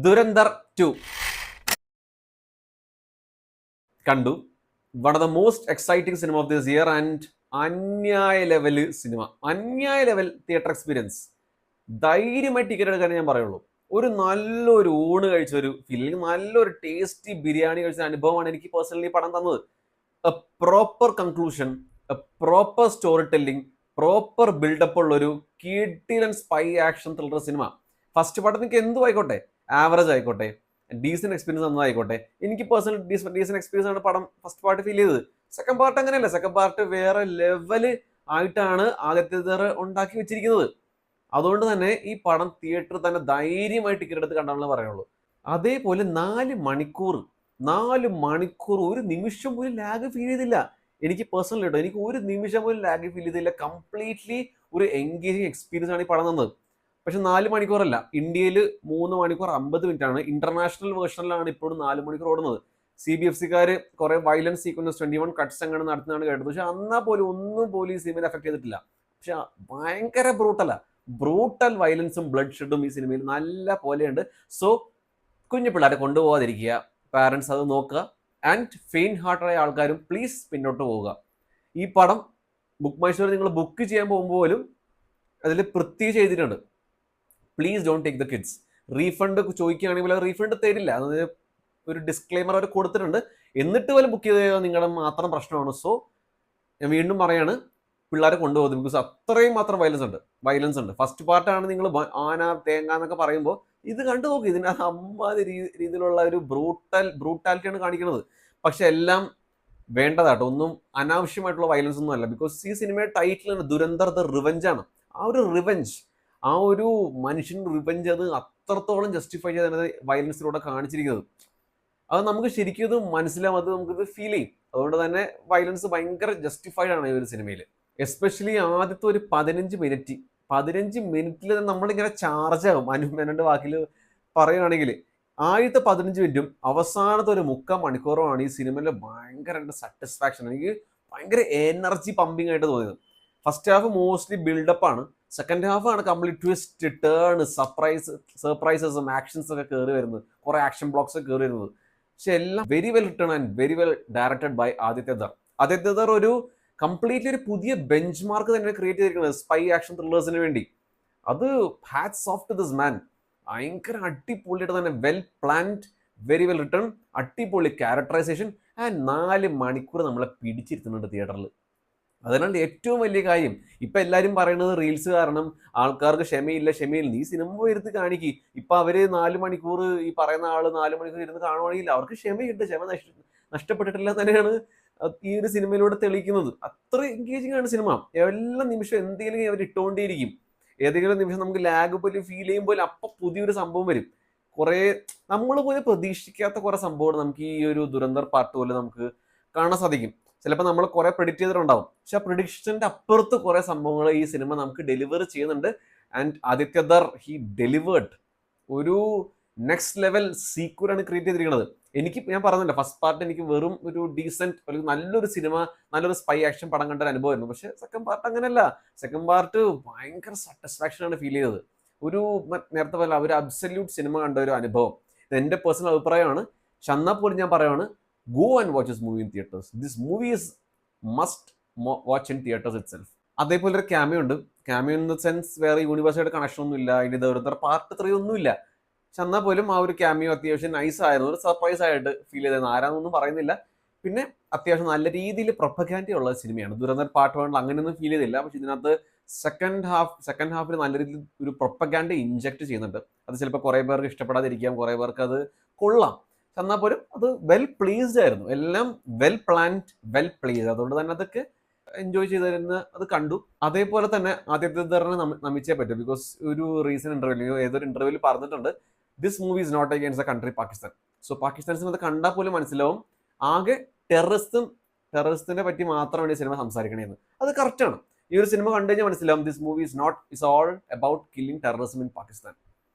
ദുരന്തർ 2 കണ്ടു. One of the most exciting cinema of this year and അന്യായ level cinema, അന്യായ level theatre experience. ധൈര്യമായി ticket എടുക്കാനേ ഞാൻ പറയുള്ളൂ. ഒരു നല്ലൊരു ഊണ് കഴിച്ച ഒരു ഫീലിംഗ്, നല്ലൊരു ടേസ്റ്റി ബിരിയാണി കഴിച്ച അനുഭവമാണ് എനിക്ക് പേഴ്സണലി പടം തന്നത്. A proper conclusion, a proper story telling, proper buildup ഉള്ള ഒരു കിടിലൻ സ്പൈ ആക്ഷൻ ത്രില്ലർ സിനിമ. ഫസ്റ്റ് പാർട്ട് നിങ്ങൾക്ക് എന്തും ആയിക്കോട്ടെ, ആവറേജ് ആയിക്കോട്ടെ, ഡീസന്റ് എക്സ്പീരിയൻസ് തന്നതായിക്കോട്ടെ. എനിക്ക് പേഴ്സണൽ ഡീസന്റ് എക്സ്പീരിയൻസ് ആണ് പടം ഫസ്റ്റ് പാർട്ട് ഫീൽ ചെയ്തത്. സെക്കൻഡ് പാർട്ട് അങ്ങനെയല്ല. സെക്കൻഡ് പാർട്ട് വേറെ ലെവല് ആയിട്ടാണ് ആദ്യത്തെ ഉണ്ടാക്കി വെച്ചിരിക്കുന്നത്. അതുകൊണ്ട് തന്നെ ഈ പടം തിയേറ്ററിൽ തന്നെ ധൈര്യമായി ടിക്കറ്റ് എടുത്ത് കണ്ടാണെന്ന് പറയുള്ളൂ. അതേപോലെ 4 മണിക്കൂർ ഒരു നിമിഷം പോലും ലാഗ് ഫീൽ ചെയ്തില്ല. എനിക്ക് പേഴ്സണലി കേട്ടോ, എനിക്ക് ഒരു നിമിഷം പോലും ലാഗ് ഫീൽ ചെയ്തില്ല. കംപ്ലീറ്റ്ലി ഒരു എൻഗേജിങ് എക്സ്പീരിയൻസ് ആണ് ഈ പടം തന്നത്. പക്ഷെ 4 മണിക്കൂറല്ല, ഇന്ത്യയിൽ 3 മണിക്കൂർ 50 മിനിറ്റ് ആണ്. ഇന്റർനാഷണൽ വേർഷനിലാണ് ഇപ്പോഴും 4 മണിക്കൂർ ഓടുന്നത്. CBFC-കാര് കുറെ വയലൻസ് സീക്വൻസ് 21 കട്ട്സ് അങ്ങനെ നടത്തുന്നതാണ് കേട്ടത്. പക്ഷെ എന്നാൽ പോലും ഒന്നും പോലും ഈ സിനിമയിൽ എഫക്ട് ചെയ്തിട്ടില്ല. പക്ഷെ ഭയങ്കര ബ്രൂട്ടൽ വയലൻസും ബ്ലഡ് ഷെഡും ഈ സിനിമയിൽ നല്ല പോലെയുണ്ട്. സോ കുഞ്ഞു പിള്ളേരെ കൊണ്ടുപോകാതിരിക്കുക, പാരൻസ് അത് നോക്കുക. ആൻഡ് ഫെയിൻ ഹാർട്ടഡായ ആൾക്കാരും പ്ലീസ് പിന്നോട്ട് പോവുക. ഈ പടം ബുക്ക് മൈ ഷോയിൽ നിങ്ങൾ ബുക്ക് ചെയ്യാൻ പോകുമ്പോൾ പോലും അതിൽ പ്രത്യേകിച്ച് ചെയ്തിട്ടുണ്ട്, please don't take the kids. Refund ചോദിക്കുകയാണെങ്കിൽ റീഫണ്ട് തരില്ല. അതായത് ഒരു ഡിസ്ക്ലെയിമർ അവർ കൊടുത്തിട്ടുണ്ട്. എന്നിട്ട് പോലും ബുക്ക് ചെയ്ത് നിങ്ങളുടെ മാത്രം പ്രശ്നമാണ്. സോ ഞാൻ വീണ്ടും പറയാണ്, പിള്ളേരെ കൊണ്ടുപോകുന്നത് ബിക്കോസ് അത്രയും മാത്രം വയലൻസ് ഉണ്ട്. ഫസ്റ്റ് പാർട്ടാണ് നിങ്ങൾ ആന തേങ്ങ എന്നൊക്കെ പറയുമ്പോൾ ഇത് കണ്ടു നോക്കി, ഇതിനകത്ത് അമ്മാതി രീതിയിലുള്ള ഒരു ബ്രൂട്ടാലിറ്റിയാണ് കാണിക്കുന്നത്. പക്ഷെ എല്ലാം വേണ്ടതാട്ടോ, ഒന്നും അനാവശ്യമായിട്ടുള്ള വയലൻസ് ഒന്നും അല്ല. ബിക്കോസ് ഈ സിനിമയുടെ ടൈറ്റിലാണ് ദുരന്തർ ദ റിവെഞ്ച് ആണ്. ആ ഒരു മനുഷ്യൻ റിവെഞ്ച് അത് അത്രത്തോളം ജസ്റ്റിഫൈ ചെയ്താണ് വയലൻസിലൂടെ കാണിച്ചിരിക്കുന്നത്. അത് നമുക്ക് ശരിക്കും ഇത് മനസ്സിലാവും, അത് നമുക്കിത് ഫീൽ ചെയ്യും. അതുകൊണ്ട് തന്നെ വയലൻസ് ഭയങ്കര ജസ്റ്റിഫൈഡ് ആണ് ഈ ഒരു സിനിമയിൽ. എസ്പെഷ്യലി ആദ്യത്തെ ഒരു 15 മിനിറ്റിൽ നമ്മളിങ്ങനെ ചാർജ് ആകും. അനുമേനന്റെ വാക്കിൽ പറയുകയാണെങ്കിൽ ആദ്യത്തെ 15 മിനിറ്റും അവസാനത്തെ ഒരു 3/4 മണിക്കൂറുമാണ് ഈ സിനിമയിലെ ഭയങ്കര സാറ്റിസ്ഫാക്ഷൻ. എനിക്ക് ഭയങ്കര എനർജി പമ്പിങ് ആയിട്ട് തോന്നിയത്. ഫസ്റ്റ് ഹാഫ് മോസ്റ്റ്ലി ബിൽഡപ്പ് ആണ്. സെക്കൻഡ് ഹാഫ് ആണ് കംപ്ലീറ്റ് ട്വിസ്റ്റ്, ടേൺ, സർപ്രൈസസും ആക്ഷൻസ് ഒക്കെ കയറി വരുന്നത്, കുറെ ആക്ഷൻ ബ്ലോക്സ് ഒക്കെ കയറി വരുന്നത്. പക്ഷെ എല്ലാം very well written and very well directed by Aditya Dhar. ഒരു കംപ്ലീറ്റ്ലി ഒരു പുതിയ ബെഞ്ച് മാർക്ക് തന്നെ ക്രിയേറ്റ് ചെയ്തിരിക്കുന്നത് സ്പൈ ആക്ഷൻ ത്രില്ലേഴ്സിന് വേണ്ടി. അത് hats off to this man. ഭയങ്കര അടിപൊളിയായിട്ട് തന്നെ well planned, very well written, അടിപൊളി ക്യാരക്ടറൈസേഷൻ ആൻഡ് 4 മണിക്കൂർ നമ്മളെ പിടിച്ചിരുത്തുന്നുണ്ട് തിയേറ്ററിൽ. അതിനാൽ ഏറ്റവും വലിയ കാര്യം ഇപ്പൊ എല്ലാരും പറയുന്നത് റീൽസ് കാരണം ആൾക്കാർക്ക് ക്ഷമയില്ല. ഈ സിനിമ ഇരുന്ന് കാണിക്കി. ഇപ്പൊ അവര് 4 മണിക്കൂർ ഈ പറയുന്ന ആള് 4 മണിക്കൂർ ഇരുന്ന് കാണുവാണെങ്കിൽ അവർക്ക് ക്ഷമയുണ്ട്. നഷ്ടപ്പെട്ടിട്ടില്ല തന്നെയാണ് ഈ ഒരു സിനിമയിലൂടെ തെളിയിക്കുന്നത്. അത്ര എൻഗേജിങ് ആണ് സിനിമ. എല്ലാ നിമിഷം എന്തെങ്കിലും അവർ ഇട്ടുകൊണ്ടേയിരിക്കും. ഏതെങ്കിലും നിമിഷം നമുക്ക് ലാഗ് പോലെ ഫീൽ ചെയ്യുമ്പോൾ അപ്പൊ പുതിയൊരു സംഭവം വരും. കുറെ നമ്മൾ പോലും പ്രതീക്ഷിക്കാത്ത കുറെ സംഭവങ്ങൾ നമുക്ക് ഈ ഒരു ദുരന്തർ പാർട്ട് പോലെ നമുക്ക് കാണാൻ സാധിക്കും. ചിലപ്പോൾ നമ്മൾ കുറെ പ്രെഡിക്റ്റ് ചെയ്തിട്ടുണ്ടാവും, പക്ഷെ ആ പ്രിഡിക്ഷന്റെ അപ്പുറത്ത് കുറെ സംഭവങ്ങൾ ഈ സിനിമ നമുക്ക് ഡെലിവർ ചെയ്യുന്നുണ്ട്. And Aditya Dhar he delivered. ഒരു നെക്സ്റ്റ് ലെവൽ സീക്വലാണ് ക്രിയേറ്റ് ചെയ്തിരിക്കുന്നത്. ഞാൻ പറഞ്ഞില്ല, ഫസ്റ്റ് പാർട്ട് എനിക്ക് വെറും ഒരു ഡീസെന്റ് ഒരു നല്ലൊരു സിനിമ, നല്ലൊരു സ്പൈ ആക്ഷൻ പടം കണ്ട ഒരു അനുഭവമായിരുന്നു. പക്ഷെ സെക്കൻഡ് പാർട്ട് അങ്ങനെയല്ല. സെക്കൻഡ് പാർട്ട് ഭയങ്കര സാറ്റിസ്ഫാക്ഷൻ ആണ് ഫീൽ ചെയ്തത്. ഒരു നേരത്തെ പോലെ ഒരു അബ്സല്യൂട്ട് സിനിമ കണ്ട ഒരു അനുഭവം. ഇത് എന്റെ പേഴ്സണൽ അഭിപ്രായമാണ്. പക്ഷെ എന്നാൽ പോലും ഞാൻ പറയുകയാണ്, go and watch this movie in theaters. This movie is must watch in theaters itself. അതേപോലെ ഒരു ക്യാമിയോ ഉണ്ട്. ക്യാമിയോ ഇൻ ദ സെൻസ് വേറെ യൂണിവേഴ്സായിട്ട് കണക്ഷൻ ഒന്നും ഇല്ല. അതിന്റെ ദുരന്തർ പാർട്ട് 3 ഒന്നുമില്ല. പക്ഷെ എന്നാൽ പോലും ആ ഒരു ക്യാമിയോ അത്യാവശ്യം നൈസ് ആയിരുന്നു. ഒരു സർപ്രൈസ് ആയിട്ട് ഫീൽ ചെയ്തായിരുന്നു. ആരാന്നൊന്നും പറയുന്നില്ല. പിന്നെ അത്യാവശ്യം നല്ല രീതിയിൽ പ്രൊപ്പഗാൻഡ ഉള്ള സിനിമയാണ്. ദുരന്തർ പാർട്ട് 1 അങ്ങനെയൊന്നും ഫീൽ ചെയ്തില്ല. പക്ഷെ ഇതിനകത്ത് സെക്കൻഡ് ഹാഫിൽ നല്ല രീതിയിൽ ഒരു പ്രൊപ്പഗാൻഡ ഇൻജക്ട് ചെയ്യുന്നുണ്ട്. അത് ചിലപ്പോൾ കുറെ പേർക്ക് ഇഷ്ടപ്പെടാതിരിക്കാം, കുറെ പേർക്ക് അത് കൊള്ളാം. എന്നാൽ പോലും അത് വെൽ പ്ലേസ്ഡ് ആയിരുന്നു. എല്ലാം വെൽ പ്ലാൻഡ്, വെൽ പ്ലേസ്ഡ്. അതുകൊണ്ട് തന്നെ അതൊക്കെ എൻജോയ് ചെയ്തിരുന്ന അത് കണ്ടു. അതേപോലെ തന്നെ ആദിത്യദറിനെ നമിച്ചേ പറ്റും. ബിക്കോസ് ഒരു റീസെന്റ് ഏതൊരു ഇന്റർവ്യൂവിൽ പറഞ്ഞിട്ടുണ്ട്, this movie is not against the country Pakistan. So പാകിസ്ഥാൻസിന് അത് കണ്ടാൽ പോലും മനസ്സിലാവും ആകെ ടെററിസ്റ്റിനെ പറ്റി മാത്രമാണ് ഈ സിനിമ സംസാരിക്കണേന്ന്. അത് കറക്റ്റാണ്. ഈ ഒരു സിനിമ കണ്ടു കഴിഞ്ഞാൽ മനസ്സിലാവും this movie is all about killing terrorism in Pakistan.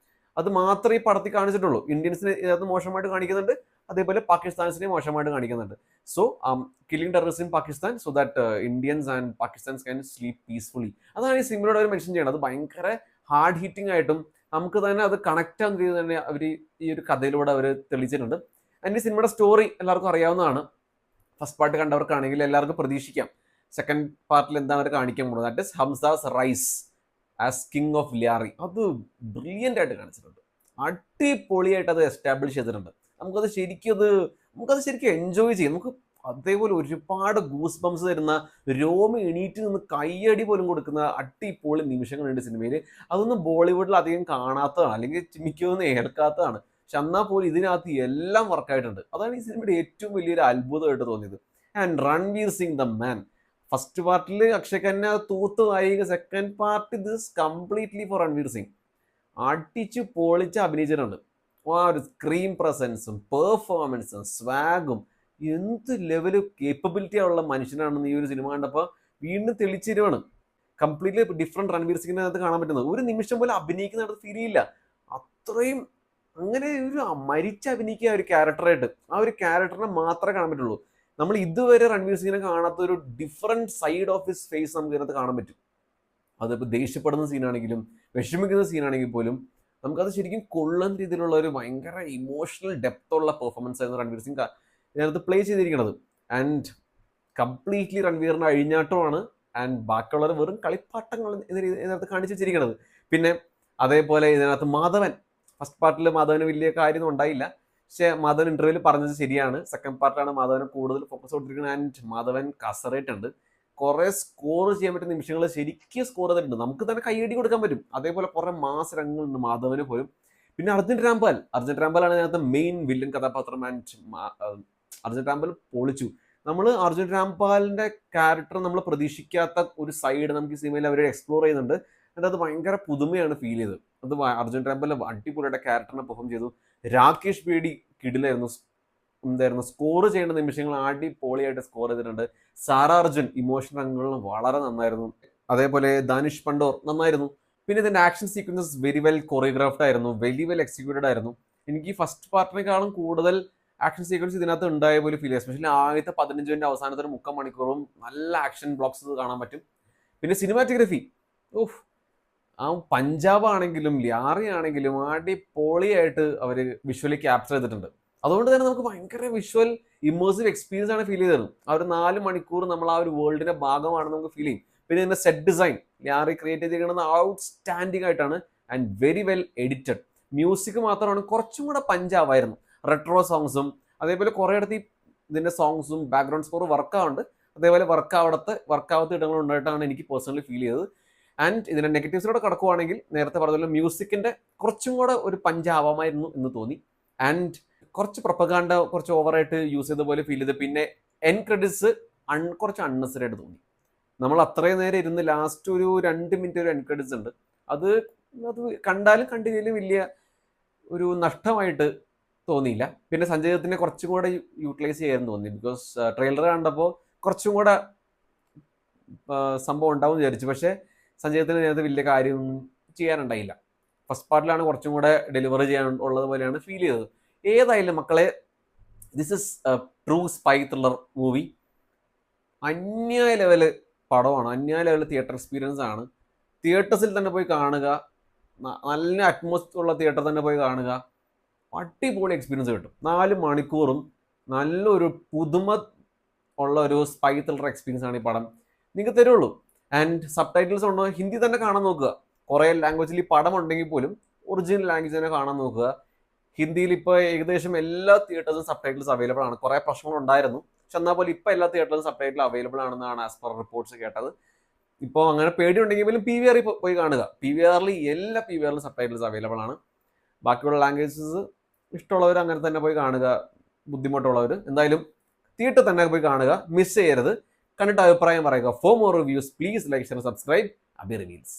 അത് മാത്രമേ ഈ പടത്തിൽ കാണിച്ചിട്ടുള്ളൂ. ഇന്ത്യൻസിനെ അത് മോശമായിട്ട് കാണിക്കുന്നുണ്ട്, അതേപോലെ പാകിസ്ഥാൻസിനെ മോശമായിട്ട് കാണിക്കുന്നുണ്ട്. So killing terrorist in Pakistan so that Indians and Pakistan's can sleep peacefully. അതാണ് ഈ സിനിമയോട് അവർ മെൻഷൻ ചെയ്യുന്നത്. അത് ഭയങ്കര ഹാർഡ് ഹിറ്റിംഗ് ആയിട്ടും നമുക്ക് തന്നെ അത് കണക്ട് ആവുന്ന രീതി തന്നെ അവർ ഈ ഒരു കഥയിലൂടെ അവർ തെളിയിച്ചിട്ടുണ്ട്. ആൻഡ് ഈ സിനിമയുടെ സ്റ്റോറി എല്ലാവർക്കും അറിയാവുന്നതാണ്. ഫസ്റ്റ് പാർട്ട് കണ്ടവർക്കാണെങ്കിൽ എല്ലാവർക്കും പ്രതീക്ഷിക്കാം സെക്കൻഡ് പാർട്ടിൽ എന്താണ് അവർ കാണിക്കാൻ പോകുന്നത്. That is Hamza's rise as king of Lyari. അത് ബ്രില്യൻ്റ് ആയിട്ട് കാണിച്ചിട്ടുണ്ട്, അടിപൊളിയായിട്ട് അത് എസ്റ്റാബ്ലിഷ് ചെയ്തിട്ടുണ്ട്. നമുക്കത് ശരിക്കും എൻജോയ് ചെയ്യും. നമുക്ക് അതേപോലെ ഒരുപാട് ഗൂസ് ബംസ് തരുന്ന, രോമ എണീറ്റ് നിന്ന് കയ്യടി പോലും കൊടുക്കുന്ന അടിപൊളി നിമിഷങ്ങളുണ്ട് സിനിമയിൽ. അതൊന്നും ബോളിവുഡിൽ അധികം കാണാത്തതാണ്, അല്ലെങ്കിൽ മിക്കൊന്നും ഏൽക്കാത്തതാണ്. പക്ഷെ എന്നാൽ പോലും ഇതിനകത്ത് എല്ലാം വർക്കായിട്ടുണ്ട്. അതാണ് ഈ സിനിമയുടെ ഏറ്റവും വലിയൊരു അത്ഭുതമായിട്ട് തോന്നിയത്. And Ranveer Singh the man. First പാർട്ടിൽ അക്ഷയ് ഖന്ന തൂത്ത് വായിക്കുക, second part this completely for Ranveer Singh. അടിച്ച് പൊളിച്ച് അഭിനയിച്ചിട്ടുണ്ട്. ആ ഒരു സ്ക്രീൻ പ്രസൻസും പെർഫോമൻസും സ്വാഗും എന്ത് ലെവല് കേപ്പബിലിറ്റി ഉള്ള മനുഷ്യനാണെന്ന് ഈ ഒരു സിനിമ കണ്ടപ്പോൾ വീണ്ടും തെളിച്ചിരുവാണ്. കംപ്ലീറ്റ്ലി ഡിഫറെന്റ് രൺവീർ സിംഗിനകത്ത് കാണാൻ പറ്റുന്നത്. ഒരു നിമിഷം പോലെ അഭിനയിക്കുന്നിടത്ത് ഫീൽ ചെയ്യില്ല. അത്രയും അങ്ങനെ ഒരു മരിച്ച് അഭിനയിക്കുക ഒരു ക്യാരക്ടറായിട്ട്. ആ ഒരു ക്യാരക്ടറിനെ മാത്രമേ കാണാൻ പറ്റുള്ളൂ. നമ്മൾ ഇതുവരെ രൺവീർ സിംഗിനെ കാണാത്ത ഒരു different side of his face നമുക്ക് ഇതിനകത്ത് കാണാൻ പറ്റും. അതിപ്പോൾ ദേഷ്യപ്പെടുന്ന സീനാണെങ്കിലും വിഷമിക്കുന്ന സീനാണെങ്കിൽ പോലും നമുക്കത് ശരിക്കും കൊള്ളുന്ന രീതിയിലുള്ള ഒരു ഭയങ്കര ഇമോഷണൽ ഡെപ്ത് ഉള്ള പെർഫോമൻസ് ആയിരുന്നു രൺവീർ സിംഗ് ഇതിനകത്ത് പ്ലേ ചെയ്തിരിക്കുന്നത്. ആൻഡ് കംപ്ലീറ്റ്ലി രൺവീറിന്റെ അഴിഞ്ഞാട്ടമാണ്. ആൻഡ് ബാക്കിയുള്ളവർ വെറും കളിപ്പാട്ടങ്ങൾ ഇതിനകത്ത് കാണിച്ചു വെച്ചിരിക്കുന്നത്. പിന്നെ അതേപോലെ ഇതിനകത്ത് മാധവൻ, ഫസ്റ്റ് പാർട്ടിൽ മാധവന് വലിയ കാര്യമൊന്നും ഉണ്ടായില്ല. പക്ഷെ മാധവൻ ഇന്റർവ്യൂവിൽ പറഞ്ഞത് ശരിയാണ്. സെക്കൻഡ് പാർട്ടിലാണ് മാധവന് കൂടുതൽ ഫോക്കസ് കൊടുത്തിരിക്കുന്നത്. ആൻഡ് മാധവൻ കസറായിട്ടുണ്ട്. കുറെ സ്കോർ ചെയ്യാൻ പറ്റുന്ന നിമിഷങ്ങൾ ശരിക്കും സ്കോർ ചെയ്തിട്ടുണ്ട്. നമുക്ക് തന്നെ കൈയടി കൊടുക്കാൻ പറ്റും. അതേപോലെ കുറെ മാസ് രംഗങ്ങളുണ്ട് മാധവന് പോലും. പിന്നെ അർജുൻ രാംപാലാണ് ഇതിനകത്ത് മെയിൻ വില്ലൻ കഥാപാത്രം. ആൻഡ് അർജുൻ രാംപാൽ പൊളിച്ചു. നമ്മൾ അർജുൻ രാംപാലിന്റെ ക്യാരക്ടർ നമ്മൾ പ്രതീക്ഷിക്കാത്ത ഒരു സൈഡ് നമുക്ക് ഈ സിനിമയിൽ അവർ എക്സ്പ്ലോർ ചെയ്യുന്നുണ്ട്. എന്നിട്ട് അത് ഭയങ്കര പുതുമയാണ് ഫീൽ ചെയ്തത്. അത് അർജുൻ രാംപാൽ അടിപൊളിയുടെ ക്യാരക്ടറിനെ പെർഫോം ചെയ്തു. രാകേഷ് ബേഡി കിടിലായിരുന്നു. സ്കോർ ചെയ്യേണ്ട നിമിഷങ്ങൾ അടിപൊളിയായിട്ട് സ്കോർ ചെയ്തിട്ടുണ്ട്. സാറാ അർജുൻ ഇമോഷണൽ രംഗങ്ങളിൽ വളരെ നന്നായിരുന്നു. അതേപോലെ ദാനിഷ് പണ്ടോർ നന്നായിരുന്നു. പിന്നെ ഇതിന്റെ action sequences very well choreographed ആയിരുന്നു, വെരി വെൽ എക്സിക്യൂട്ടഡ് ആയിരുന്നു. എനിക്ക് ഫസ്റ്റ് പാർട്ടിനേക്കാളും കൂടുതൽ ആക്ഷൻ സീക്വൻസ് ഇതിനകത്ത് ഉണ്ടായ പോലെ ഫീൽ ചെയ്യും. എസ്പെഷ്യലി ആദ്യത്തെ 15 മിനിറ്റ് അവസാനത്തെ 3/4 മണിക്കൂറും നല്ല ആക്ഷൻ ബ്ലോക്സ് കാണാൻ പറ്റും. പിന്നെ സിനിമാറ്റോഗ്രഫി, ആ പഞ്ചാബ് ആണെങ്കിലും ലിയാറി ആണെങ്കിലും അടിപൊളിയായിട്ട് അവർ വിഷ്വലി ക്യാപ്ചർ ചെയ്തിട്ടുണ്ട്. അതുകൊണ്ട് തന്നെ നമുക്ക് ഭയങ്കര വിഷ്വൽ ഇമേഴ്സീവ് എക്സ്പീരിയൻസ് ആണ് ഫീൽ ചെയ്തത്. ആ ഒരു 4 മണിക്കൂർ നമ്മൾ ആ ഒരു വേൾഡിന്റെ ഭാഗമാണെന്ന് നമുക്ക് ഫീൽ ചെയ്യും. പിന്നെ ഇതിന്റെ സെറ്റ് ഡിസൈൻ ലിയാറി ക്രിയേറ്റ് ചെയ്തിരിക്കുന്നത് ഔട്ട്സ്റ്റാൻഡിംഗ് ആയിട്ടാണ്. And very well edited. Music മാത്രമാണ് കുറച്ചും കൂടെ പഞ്ചാബായിരുന്നു. റെട്രോ സോങ്സും അതേപോലെ കുറേ ഇടത്ത് ഇതിന്റെ സോങ്സും ബാക്ക്ഗ്രൗണ്ട് സ്കോർ വർക്കാവുണ്ട്. അതേപോലെ വർക്കാവാത്ത ഇടങ്ങൾ ഉണ്ടായിട്ടാണ് എനിക്ക് പേഴ്സണലി ഫീൽ ചെയ്തത്. ആൻഡ് ഇതിന്റെ നെഗറ്റീവ്സിലൂടെ കടക്കുവാണെങ്കിൽ നേരത്തെ പറഞ്ഞ മ്യൂസിക്കിന്റെ കുറച്ചും കൂടെ ഒരു പഞ്ചാവാമായിരുന്നു എന്ന് തോന്നി. ആൻഡ് കുറച്ച് പ്രൊപ്പഗാൻഡ കുറച്ച് ഓവറായിട്ട് യൂസ് ചെയ്ത പോലെ ഫീൽ ചെയ്ത്. പിന്നെ എൻ ക്രെഡിറ്റ്സ് കുറച്ച് അൺനെസറി ആയിട്ട് തോന്നി. നമ്മൾ അത്രയും നേരം ഇരുന്ന് ലാസ്റ്റ് ഒരു 2 മിനിറ്റ് ഒരു എൻ ക്രെഡിറ്റ്സ് ഉണ്ട്. അത് കണ്ടാലും കണ്ടില്ലെങ്കിലും വലിയ ഒരു നഷ്ടമായിട്ട് തോന്നിയില്ല. പിന്നെ സഞ്ജയ് ദത്തിനെ കുറച്ചും കൂടെ യൂട്ടിലൈസ് ചെയ്യാൻ തോന്നി. ബിക്കോസ് ട്രെയിലർ കണ്ടപ്പോൾ കുറച്ചും കൂടെ സംഭവം ഉണ്ടാവും വിചാരിച്ചു. പക്ഷേ സഞ്ജയ് ദത്തിന് അതിനകത്ത് വലിയ കാര്യം ചെയ്യാനുണ്ടായില്ല. ഫസ്റ്റ് പാർട്ടിലാണ് കുറച്ചും കൂടെ ഡെലിവറി ചെയ്യാൻ ഉള്ളത് പോലെയാണ് ഫീൽ ചെയ്തത്. ഏതായാലും മക്കളെ, this is a true spy thriller movie. അന്യായ ലെവല് പടമാണ്, അന്യായ ലെവൽ തിയേറ്റർ എക്സ്പീരിയൻസ് ആണ്. തിയേറ്റേഴ്സിൽ തന്നെ പോയി കാണുക, നല്ല അറ്റ്മോസ്ഫിയർ ഉള്ള തിയേറ്റർ തന്നെ പോയി കാണുക. അടിപൊളി എക്സ്പീരിയൻസ് കിട്ടും. 4 മണിക്കൂറും നല്ലൊരു പുതുമ ഉള്ള ഒരു സ്പൈ ത്രില്ലർ എക്സ്പീരിയൻസ് ആണ് ഈ പടം നിങ്ങൾക്ക് തരുള്ളൂ. ആൻഡ് സബ് ടൈറ്റിൽസ് ഉണ്ടോ ഹിന്ദി തന്നെ കാണാൻ നോക്കുക. കുറേ ലാംഗ്വേജിൽ ഈ പടം ഉണ്ടെങ്കിൽ പോലും ഒറിജിനൽ ലാംഗ്വേജ് തന്നെ കാണാൻ നോക്കുക. ഹിന്ദിയിൽ ഇപ്പോൾ ഏകദേശം എല്ലാ തിയേറ്റേഴ്സും സബ് ടൈറ്റിൽസ് അവൈലബിൾ ആണ്. കുറേ പ്രശ്നങ്ങളുണ്ടായിരുന്നു, പക്ഷെ എന്നാൽ പോലും ഇപ്പോൾ എല്ലാ തിയേറ്ററിലും സബ് ടൈറ്റിൽ അവൈലബിൾ ആണെന്നാണ് ആസ് പെർ റിപ്പോർട്ട്സ് കേട്ടത്. ഇപ്പോൾ അങ്ങനെ പേടി ഉണ്ടെങ്കിൽ പോലും PVR പോയി കാണുക. എല്ലാ PVRലും സബ് ടൈറ്റിൽസ് അവൈലബിൾ ആണ്. ബാക്കിയുള്ള ലാംഗ്വേജസ് ഇഷ്ടമുള്ളവർ അങ്ങനെ തന്നെ പോയി കാണുക, ബുദ്ധിമുട്ടുള്ളവർ എന്തായാലും തിയേറ്റർ തന്നെ പോയി കാണുക, മിസ് ചെയ്യരുത്. കണ്ടിട്ട് അഭിപ്രായം പറയുക. For more reviews please like share subscribe. Abi reveals.